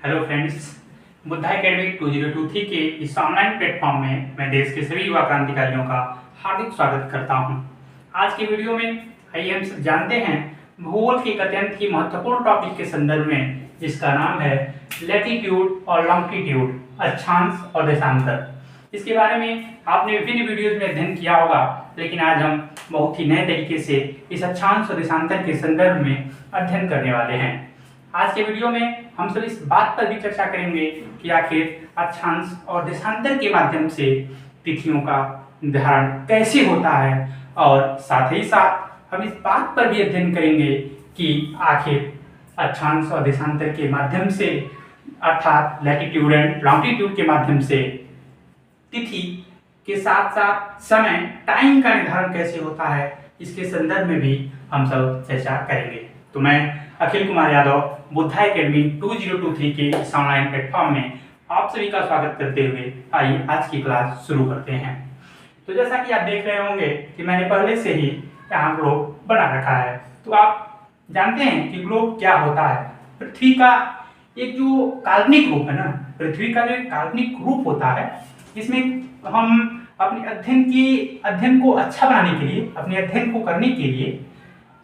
Hello friends, Buddha academy 2023 के इस online platform में मैं देश के सभी युवा क्रांतिकारियों का हार्दिक स्वागत करता हूं। आज के वीडियो में आइए हम सब जानते हैं भूगोल के एक अत्यंत ही महत्वपूर्ण टॉपिक के संदर्भ में, जिसका नाम है लैटिट्यूड और लॉन्गिट्यूड, अक्षांश और देशांतर। इसके बारे में आपने विभिन्न वीडियोज में अध्ययन किया होगा, लेकिन आज हम बहुत ही नए तरीके से इस अक्षांश और देशांतर के संदर्भ में अध्ययन करने वाले हैं। आज के वीडियो में हम सब इस बात पर भी चर्चा करेंगे कि आखिर अक्षांश और देशांतर के माध्यम से तिथियों का निर्धारण कैसे होता है, और साथ ही साथ हम इस बात पर भी अध्ययन करेंगे कि आखिर अक्षांश और देशांतर के माध्यम से अर्थात लैटिट्यूड एंड लॉन्गिट्यूड के माध्यम से तिथि के साथ साथ समय टाइम का निर्धारण कैसे होता है, इसके संदर्भ में भी हम सब चर्चा करेंगे। तो मैं अखिल कुमार यादव बुद्धा एकेडमी 2023 के इस ऑनलाइन प्लेटफॉर्म में आप सभी का स्वागत करते हुए आइए आज की क्लास शुरू करते हैं। तो जैसा कि आप देख रहे होंगे कि मैंने पहले से ही यहाँ ग्लोब बना रखा है। तो आप जानते हैं कि ग्लोब क्या होता है। पृथ्वी का एक जो काल्पनिक रूप है ना, पृथ्वी का जो काल्पनिक रूप होता है, इसमें हम अपने अध्ययन को अच्छा बनाने के लिए, अपने अध्ययन को करने के लिए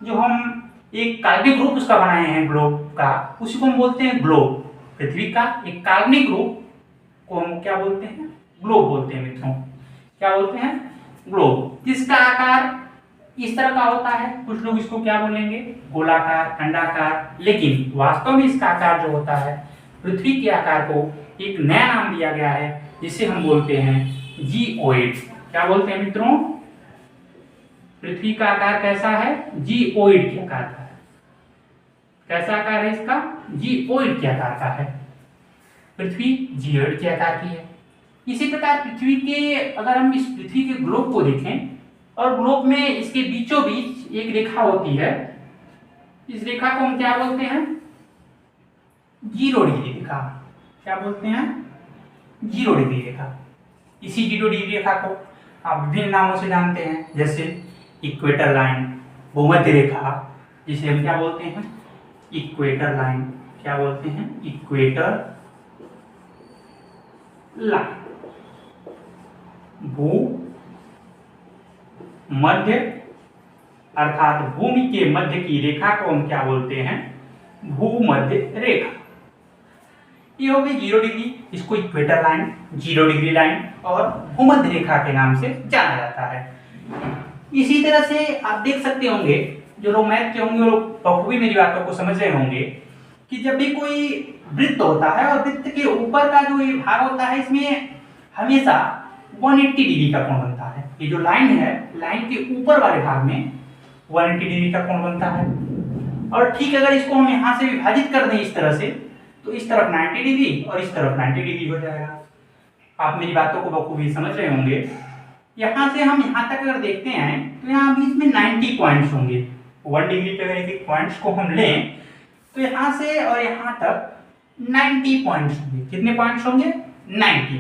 जो हम एक काल्पनिक रूप उसका बनाए हैं ग्लोब का, उसी को हम बोलते हैं ग्लोब। पृथ्वी का एक काल्पनिक रूप को हम क्या बोलते हैं? ग्लोब बोलते हैं मित्रों। क्या बोलते हैं? ग्लोब। जिसका आकार इस तरह का होता है, कुछ लोग इसको क्या बोलेंगे? गोलाकार, अंडाकार, लेकिन वास्तव में इसका आकार जो होता है, पृथ्वी के आकार को एक नया नाम दिया गया है, जिसे हम बोलते हैं जिओइड। क्या बोलते हैं मित्रों? पृथ्वी का आकार कैसा है? जिओइड के आकार का है। कैसा आकार है इसका? जिओइड के आकार का है। पृथ्वी जिओइड के आकार की है। इसी प्रकार पृथ्वी के, अगर हम इस पृथ्वी के ग्लोब को देखें और ग्लोब में इसके बीचों बीच एक रेखा होती है, इस रेखा को हम क्या बोलते हैं? 0 डिग्री रेखा। क्या बोलते हैं? 0 डिग्री रेखा। इसी 0 डिग्री रेखा को आप विभिन्न नामों से जानते हैं, जैसे इक्वेटर लाइन, भूमध्य रेखा, जिसे हम क्या बोलते हैं? Equator line. क्या बोलते हैं? Equator line. मध्य अर्थात भूमि के मध्य की रेखा को हम क्या बोलते हैं? भूमध्य रेखा। ये हो गई 0 डिग्री, इसको इक्वेटर लाइन, 0 डिग्री लाइन और भूमध्य रेखा के नाम से जाना जाता है। इसी तरह से आप देख सकते होंगे, जो लोग मैथ के होंगे वो बखूबी मेरी बातों को समझ रहे होंगे, कि जब भी कोई वृत्त होता है और वृत्त के ऊपर का जो ये भाग होता है, इसमें हमेशा 180 डिग्री का कोण बनता है। ये जो लाइन है, लाइन के ऊपर वाले भाग में 180 डिग्री का कोण बनता है। और ठीक अगर इसको हम यहाँ से विभाजित कर दें इस तरह से, तो इस तरफ 90 डिग्री और इस तरफ 90 डिग्री हो जाएगा। आप मेरी बातों को बखूबी समझ रहे होंगे। यहाँ से हम यहाँ तक अगर देखते हैं तो यहाँ बीच में 90 पॉइंट्स होंगे। 1 डिग्री पे अगर एक पॉइंट्स को हम लें तो यहाँ से और यहाँ तक 90 पॉइंट्स होंगे। कितने पॉइंट्स होंगे? 90।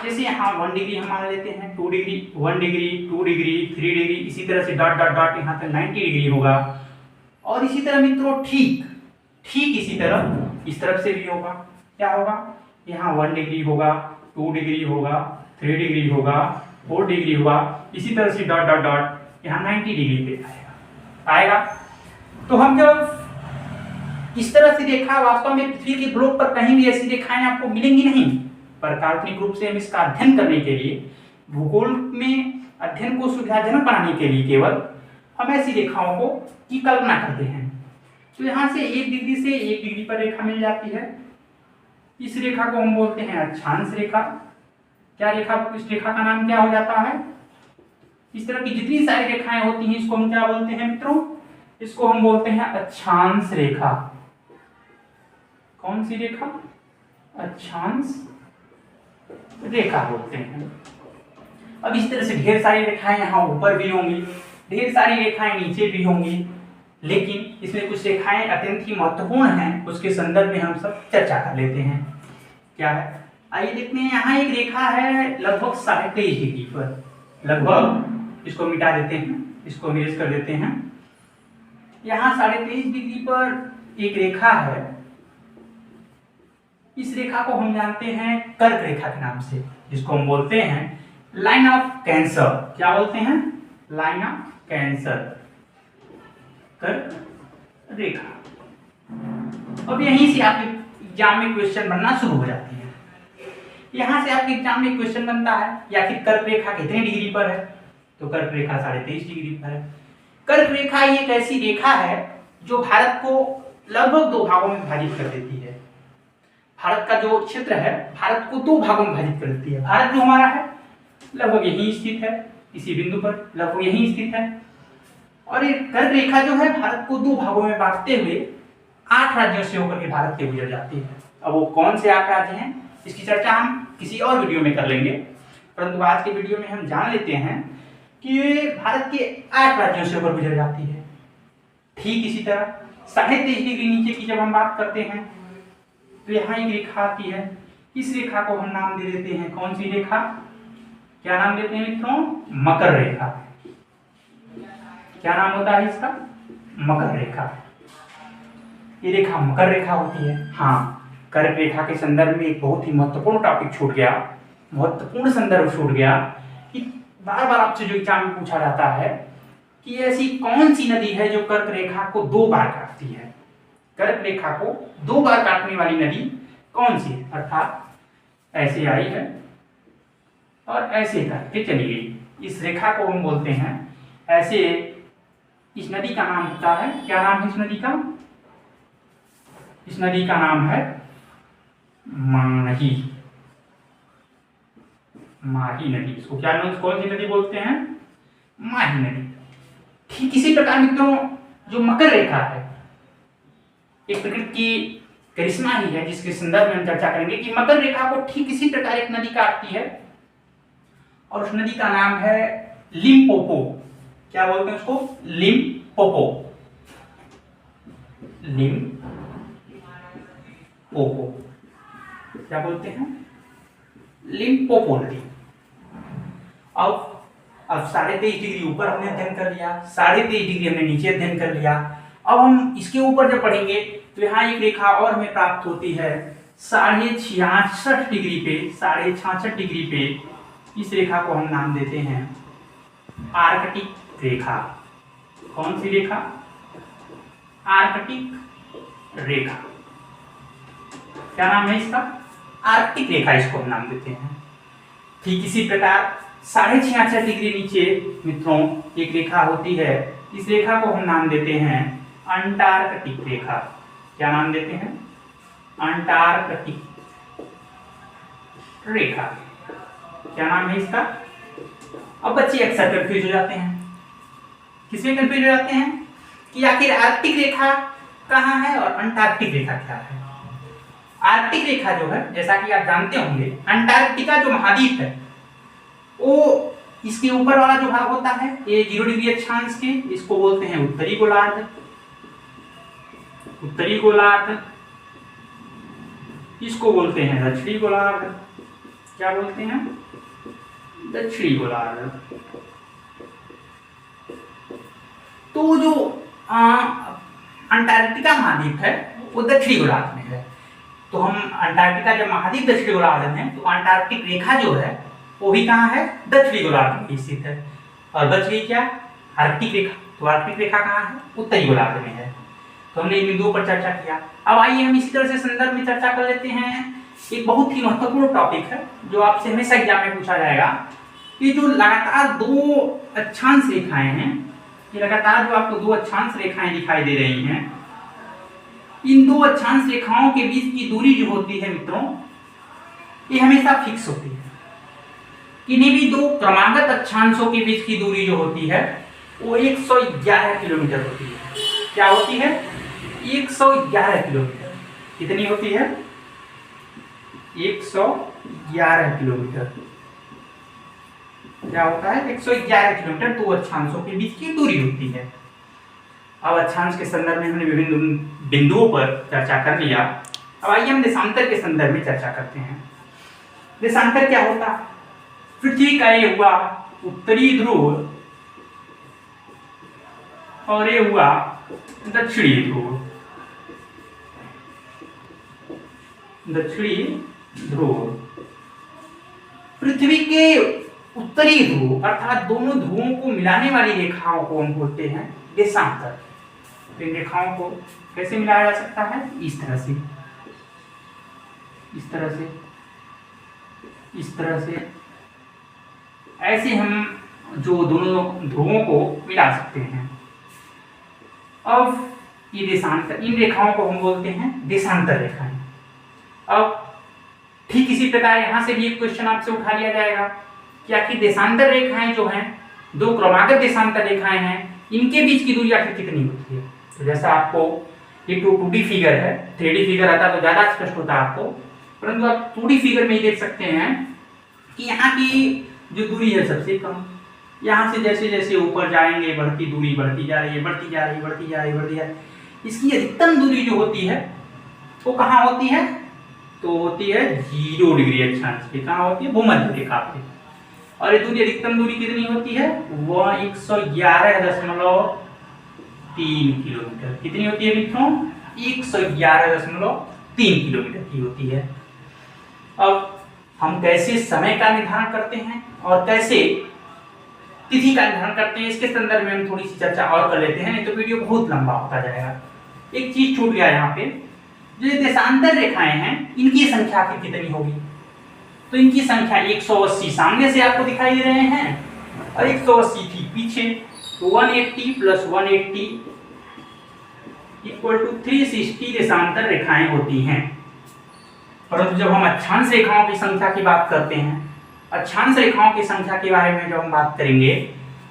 जैसे यहाँ 1 डिग्री हम मान लेते हैं, 2 डिग्री, 1 डिग्री, 2 डिग्री, 3 डिग्री, इसी तरह से डॉट डॉट डॉट यहाँ तक 90 डिग्री होगा। और इसी तरह मित्रों ठीक इसी तरह इस तरफ से भी होगा। क्या होगा? यहाँ 1 डिग्री होगा, 2 डिग्री होगा, 3 डिग्री होगा, 4 डिग्री होगा, इसी तरह से डॉट डॉट डॉट यहाँ 90 डिग्री पे आएगा। तो हम जब इस तरह से रेखा, वास्तव में पृथ्वी के ग्लोब पर कहीं भी ऐसी रेखाएं आपको मिलेंगी नहीं, पर काल्पनिक रूप से हम इसका अध्ययन करने के लिए, भूगोल में अध्ययन को सुविधाजनक बनाने के लिए केवल हम ऐसी रेखाओं को की कल्पना करते हैं। तो यहाँ से 1 डिग्री से 1 डिग्री पर रेखा मिल जाती है। इस रेखा को हम बोलते हैं अक्षांश रेखा। क्या रेखा? इस रेखा का नाम क्या हो जाता है? इस तरह की जितनी सारी रेखाएं होती हैं, इसको हम क्या बोलते हैं मित्रों? इसको हम बोलते हैं अक्षांश रेखा। कौन सी रेखा? अक्षांश रेखा बोलते हैं। अब इस तरह से ढेर सारी रेखाएं यहाँ ऊपर भी होंगी, ढेर सारी रेखाएं नीचे भी होंगी, लेकिन इसमें कुछ रेखाएं अत्यंत ही महत्वपूर्ण हैं, उसके संदर्भ में हम सब चर्चा कर लेते हैं। क्या है? आइए देखते हैं। यहाँ एक रेखा है लगभग 23.5 डिग्री पर, लगभग, इसको मिटा देते हैं, इसको इरेज कर देते हैं। यहाँ 23.5 डिग्री पर एक रेखा है इस रेखा को हम जानते हैं कर्क रेखा के नाम से, जिसको हम बोलते हैं लाइन ऑफ कैंसर। क्या बोलते हैं? लाइन ऑफ कैंसर, कर्क रेखा। अब यहीं से आपके एग्जाम में क्वेश्चन बनना शुरू हो जाती है। यहां से आपके एग्जाम में क्वेश्चन बनता है या फिर कर्क रेखा कितने डिग्री पर है, तो कर्क रेखा 23.5 डिग्री पर है। कर्क रेखा ये एक ऐसी रेखा है जो भारत को लगभग दो भागों में विभाजित कर देती है। भारत का जो क्षेत्र है, भारत को दो भागों में विभाजित कर देती है। भारत जो हमारा है लगभग यहीं स्थित है, इसी बिंदु पर लगभग यहीं स्थित है। और ये कर्क रेखा जो है भारत को दो भागों में बांटते हुए 8 राज्यों से होकर के भारत के गुजर जाती है। अब वो कौन से 8 राज्य हैं, इसकी चर्चा हम किसी और वीडियो में कर लेंगे, परंतु आज के वीडियो में हम जान लेते हैं कि ये भारत के 8 राज्यों से होकर गुजर जाती है। ठीक इसी तरह 23.5 डिग्री नीचे की जब हम बात करते हैं तो यहाँ एक रेखा आती है। इस रेखा को हम नाम दे देते हैं, कौन सी रेखा? क्या नाम देते हैं मित्रों? मकर रेखा। क्या नाम होता है इसका? मकर रेखा। ये रेखा मकर रेखा होती है। हाँ, कर्क रेखा के संदर्भ में एक बहुत ही महत्वपूर्ण टॉपिक छूट गया, महत्वपूर्ण संदर्भ छूट गया कि बार बार आपसे जो एग्जाम में पूछा जाता है कि ऐसी कौन सी नदी है जो कर्क रेखा को 2 बार काटती है। कर्क रेखा को 2 बार काटने वाली नदी कौन सी है? अर्थात ऐसे आई है और ऐसे करके चली गई। इस रेखा को हम बोलते हैं ऐसे। इस नदी का नाम होता है, क्या नाम है इस नदी का? इस नदी का नाम है माही। माही नदी। इसको क्या नाम, कौन सी नदी बोलते हैं? माही नदी। ठीक इसी प्रकार मित्रों जो मकर रेखा है एक प्रकृति की करिश्मा ही है, जिसके संदर्भ में हम चर्चा करेंगे कि मकर रेखा को ठीक इसी प्रकार एक नदी काटती है और उस नदी का नाम है लिम्पोपो। क्या बोलते हैं उसको? लिम्पोपो। लिम्पोपो क्या बोलते हैं? लिम्पोपो नदी। अब 23.5 डिग्री ऊपर हमने अध्ययन कर लिया, 23.5 डिग्री हमने नीचे अध्ययन कर लिया। अब हम इसके ऊपर जब पढ़ेंगे तो यहाँ एक रेखा और हमें प्राप्त होती है 66.5 डिग्री पे। 66.5 डिग्री पे इस रेखा को हम नाम देते हैं आर्कटिक रेखा। कौन सी रेखा? आर्कटिक रेखा। क्या नाम है इसका? आर्कटिक रेखा, इसको हम नाम देते हैं। ठीक इसी प्रकार 66.5 डिग्री नीचे मित्रों एक रेखा होती है। इस रेखा को हम नाम देते हैं अंटार्कटिक रेखा। क्या नाम देते हैं? अंटार्कटिक रेखा। क्या नाम है इसका? अब बच्चे अक्सर कंफ्यूज हो जाते हैं। किसमें कंफ्यूज हो जाते हैं कि आखिर आर्कटिक रेखा कहाँ है और अंटार्कटिक रेखा क्या है। आर्कटिक रेखा जो है, जैसा कि आप जानते होंगे, अंटार्कटिका जो महाद्वीप है वो इसके ऊपर वाला जो भाग होता है ये 0 डिग्री अक्षांश के, इसको बोलते हैं उत्तरी गोलार्ध। उत्तरी गोलार्ध। इसको बोलते हैं दक्षिणी गोलार्ध। क्या बोलते हैं? दक्षिणी गोलार्ध। तो जो अंटार्कटिका महाद्वीप है वो दक्षिणी गोलार्ध में है। तो हम अंटार्कटिका जब महाद्वीप दक्षिणी गोलार्ध में, तो अंटार्कटिक रेखा जो है वो भी कहाँ है? दक्षिणी गोलार्ध में स्थित है। और बच गई क्या? आर्कटिक रेखा। तो आर्कटिक रेखा कहाँ है? उत्तरी गोलार्ध में है। तो हमने इन बिंदुओं पर चर्चा किया। अब आइए हम इसी तरह से संदर्भ में चर्चा कर लेते हैं। एक बहुत ही महत्वपूर्ण टॉपिक है जो आपसे हमेशा एग्जाम में पूछा जाएगा कि जो लगातार 2 अक्षांश रेखाएं हैं, ये लगातार जो आपको 2 अक्षांश रेखाएं दिखाई दे रही हैं, इन 2 अक्षांश रेखाओं के बीच की दूरी जो होती है मित्रों, ये हमेशा फिक्स होती है। इन्हीं भी 2 क्रमागत अक्षांशों के बीच की दूरी जो होती है वो 111 किलोमीटर होती है। क्या होती है? 111 किलोमीटर। कितनी होती है? 111 किलोमीटर। क्या होता है? 111 किलोमीटर 2 अक्षांशों के बीच की दूरी होती है। अब अक्षांश के संदर्भ में हमने विभिन्न बिंदुओं पर चर्चा कर लिया। अब आइए हम देशांतर के संदर्भ में चर्चा करते हैं। देशांतर क्या होता है? पृथ्वी का ये हुआ उत्तरी ध्रुव और ये हुआ दक्षिणी ध्रुव। दक्षिणी ध्रुव। पृथ्वी के उत्तरी ध्रुव अर्थात दोनों ध्रुवों को मिलाने वाली रेखाओं को हम बोलते हैं देशांतर। तो इन रेखाओं को कैसे मिलाया जा सकता है? इस तरह से, इस तरह से, इस तरह से, ऐसे हम जो दोनों ध्रुवों को मिला सकते हैं। अब ये देशांतर, इन रेखाओं को हम बोलते हैं देशांतर रेखाएं। अब ठीक इसी प्रकार यहां से भी एक क्वेश्चन आपसे उठा लिया जाएगा कि आखिर देशांतर रेखाएं जो हैं, दो क्रमागत देशांतर रेखाएं हैं, इनके बीच की दूरी आखिर कितनी होती है? तो जैसा आपको ये 2D फिगर है, 3D फिगर आता तो ज्यादा स्पष्ट होता आपको, परंतु आप 2D फिगर में ही देख सकते हैं कि यहाँ की जो दूरी है सबसे कम। यहाँ से जैसे जैसे ऊपर जाएंगे बढ़ती दूरी बढ़ती जा रही है, बढ़ती जा रही है, बढ़ती जा रही है, बढ़ती जा रही है। इसकी अधिकतम दूरी जो होती है वो कहाँ होती है? तो होती है 0 डिग्री अक्षांश पे। कहाँ होती है? भूमध्य रेखा पे। और ये दूरी, अधिकतम दूरी कितनी होती है? वह 111.3 किलोमीटर। कितनी होती है मित्रों? 111.3 किलोमीटर की होती है। अब हम कैसे समय का निर्धारण करते हैं और कैसे तिथि का निर्धारण करते हैं, इसके संदर्भ में हम थोड़ी सी चर्चा और कर लेते हैं, नहीं तो वीडियो बहुत लंबा होता जाएगा। एक चीज छूट गया यहाँ पे, जो देशांतर रेखाएं हैं इनकी संख्या कितनी होगी? तो इनकी संख्या 180 सामने से आपको दिखाई दे रहे हैं और 180 थी पीछे। तो 180 प्लस 180 इक्वल टू 360 देशांतर रेखाएं होती हैं। परंतु जब हम अक्षांश रेखाओं की संख्या की बात करते हैं, अक्षांश रेखाओं की संख्या के बारे में जब हम बात करेंगे,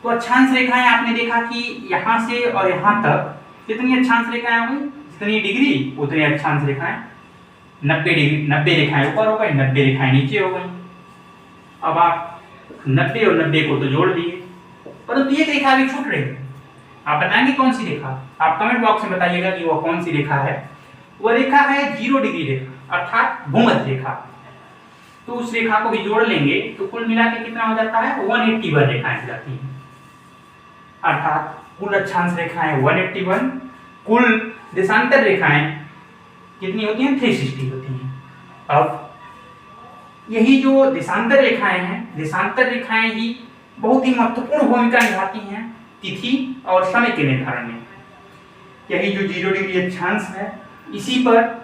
तो अक्षांश रेखाएं आपने देखा कि यहाँ से और यहाँ तक कितनी अक्षांश रेखाएं होंगी? जितनी डिग्री उतनी अक्षांश रेखाएं। 90 डिग्री, 90 रेखाएं ऊपर हो गई, 90 रेखाएं नीचे हो गई। अब आप 90 और 90 को तो जोड़ दिए, परंतु एक रेखा भी छूट रही है। आप बताएंगे कौन सी रेखा? आप कमेंट बॉक्स में बताइएगा कि वह कौन सी रेखा है। वह रेखा है 0 डिग्री रेखा अर्थात भूमध्य रेखा। तो उस रेखा को भी जोड़ लेंगे तो कुल मिला के कितना हो जाता है? 181 रेखाएं हो जाती हैं। अर्थात कुल अक्षांश रेखाएं 181, कुल देशांतर रेखाएं कितनी होती हैं? 360 होती हैं। अब यही जो देशांतर रेखाएं हैं, देशांतर रेखाएं ही बहुत ही महत्वपूर्ण भूमिका निभाती हैं तिथि और समय के निर्धारण में। यही जो 0 डिग्री अक्षांश है, इसी पर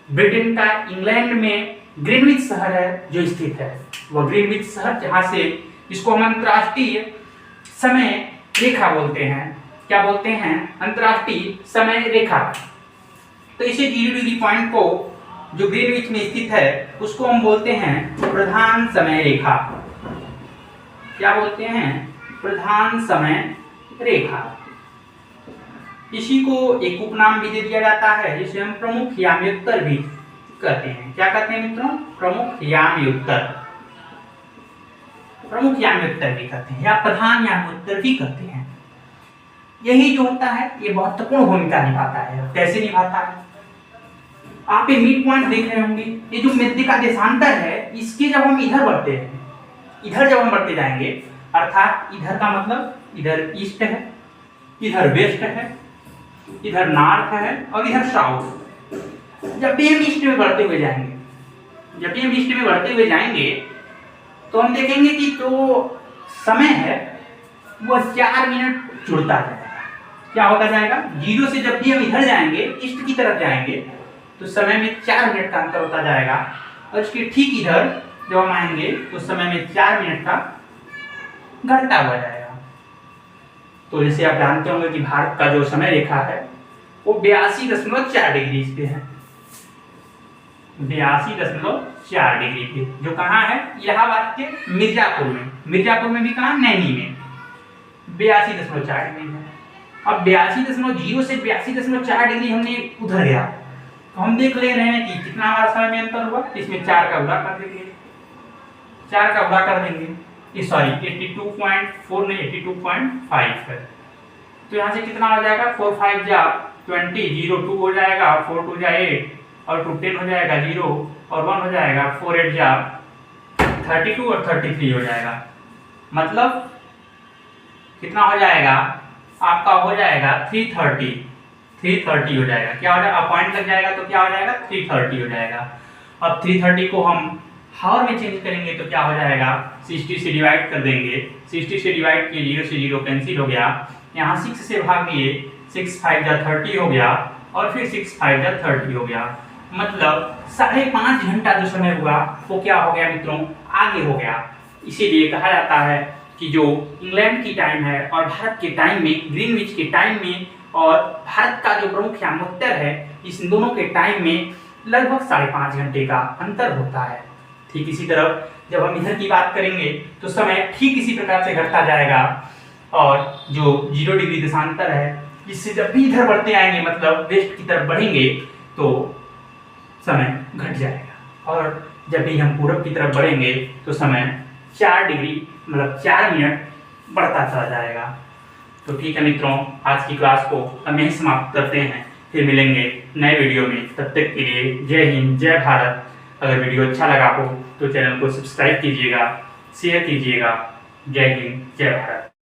ब्रिटेन का इंग्लैंड में ग्रीनविच शहर है जो स्थित है। वह ग्रीनविच शहर जहां से, इसको हम अंतर्राष्ट्रीय समय रेखा बोलते हैं। क्या बोलते हैं? अंतर्राष्ट्रीय समय रेखा। तो इसे 0 डिग्री पॉइंट को जो ग्रीनविच में स्थित है उसको हम बोलते हैं प्रधान समय रेखा। क्या बोलते हैं? प्रधान समय रेखा। इसी को एक उपनाम भी दे दिया जाता है जिसे हम प्रमुख याम्योत्तर भी कहते हैं। क्या कहते हैं मित्रों? प्रमुख याम्योत्तर, प्रमुख याम्योत्तर भी कहते हैं या प्रधान याम्योत्तर भी कहते हैं। यही जो होता है ये महत्वपूर्ण भूमिका निभाता है। कैसे निभाता है? आप ये मिड पॉइंट देख रहे होंगे, ये जो मध्य का देशांतर है, इसके जब हम इधर बढ़ते हैं, इधर जब हम बढ़ते जाएंगे, अर्थात इधर का मतलब इधर ईस्ट है, इधर वेस्ट है, इधर नॉर्थ है और इधर साउथ। जब भी हम ईस्ट में बढ़ते हुए जाएंगे, जब भी हम ईस्ट में बढ़ते हुए जाएंगे तो हम देखेंगे कि जो समय है वह 4 मिनट जुड़ता जाएगा। क्या होता जाएगा? 0 से जब भी हम इधर जाएंगे, ईस्ट की तरफ जाएंगे, तो समय में 4 मिनट का अंतर होता जाएगा। और इसके ठीक इधर जब हम आएंगे तो समय में 4 मिनट का घटता हुआ जाएगा। तो जैसे आप जानते होंगे कि भारत का जो समय रेखा है वो 82.4 डिग्री पे है। 82.4 डिग्री पे, जो कहाँ है? इलाहाबाद के मिर्जापुर में। मिर्जापुर में भी कहाँ? नैनी में 82.4 डिग्री है। अब 82.0 से 82.4 डिग्री हमने उधर गया तो हम देख ले रहे हैं कि कितना हमारा समय में अंतर हुआ। इसमें 4 का गुणा कर देंगे, 4 का गुणा कर देंगे, ये सॉरी 82.4 नहीं 82.5 है। तो यहाँ से कितना हो जाएगा? 4 5 जा 20, 0 2 हो जाएगा, 4 2 जा 8 और 2 10 हो जाएगा 0 और 1 हो जाएगा, 4 8 जा 32 और 33 हो जाएगा। मतलब कितना हो जाएगा? आपका हो जाएगा 330 हो जाएगा। क्या हो जाएगा? पॉइंट लग जाएगा तो क्या हो जाएगा? 330 हो जाएगा। अब 330 को हम हावर में चेंज करेंगे तो क्या हो जाएगा, 60 से डिवाइड कर देंगे, 60 से डिवाइड किए 0 से 0 कैंसिल हो गया, यहाँ 6 से भाग दिए, 6 5 जा 30 हो गया और फिर 6 5 जा 30 हो गया। मतलब 5.5 घंटा जो समय हुआ वो क्या हो गया मित्रों, आगे हो गया। इसीलिए कहा जाता है कि जो इंग्लैंड की टाइम है और भारत के टाइम में, ग्रीनविच के टाइम में और भारत का जो प्रमुख यामोत्तर है, इस दोनों के टाइम में लगभग 5.5 घंटे का अंतर होता है। ठीक इसी तरह जब हम इधर की बात करेंगे तो समय ठीक इसी प्रकार से घटता जाएगा और जो 0 डिग्री देशांतर है, इससे जब भी इधर बढ़ते आएंगे मतलब वेस्ट की तरफ बढ़ेंगे तो समय घट जाएगा और जब भी हम पूरब की तरफ बढ़ेंगे तो समय 4 डिग्री मतलब 4 मिनट बढ़ता चला जाएगा। तो ठीक है मित्रों, आज की क्लास को हम यहीं समाप्त करते हैं, फिर मिलेंगे नए वीडियो में। तब तक के लिए जय हिंद, जय भारत। अगर वीडियो अच्छा लगा हो तो चैनल को सब्सक्राइब कीजिएगा, शेयर कीजिएगा। जय हिंद, जय भारत।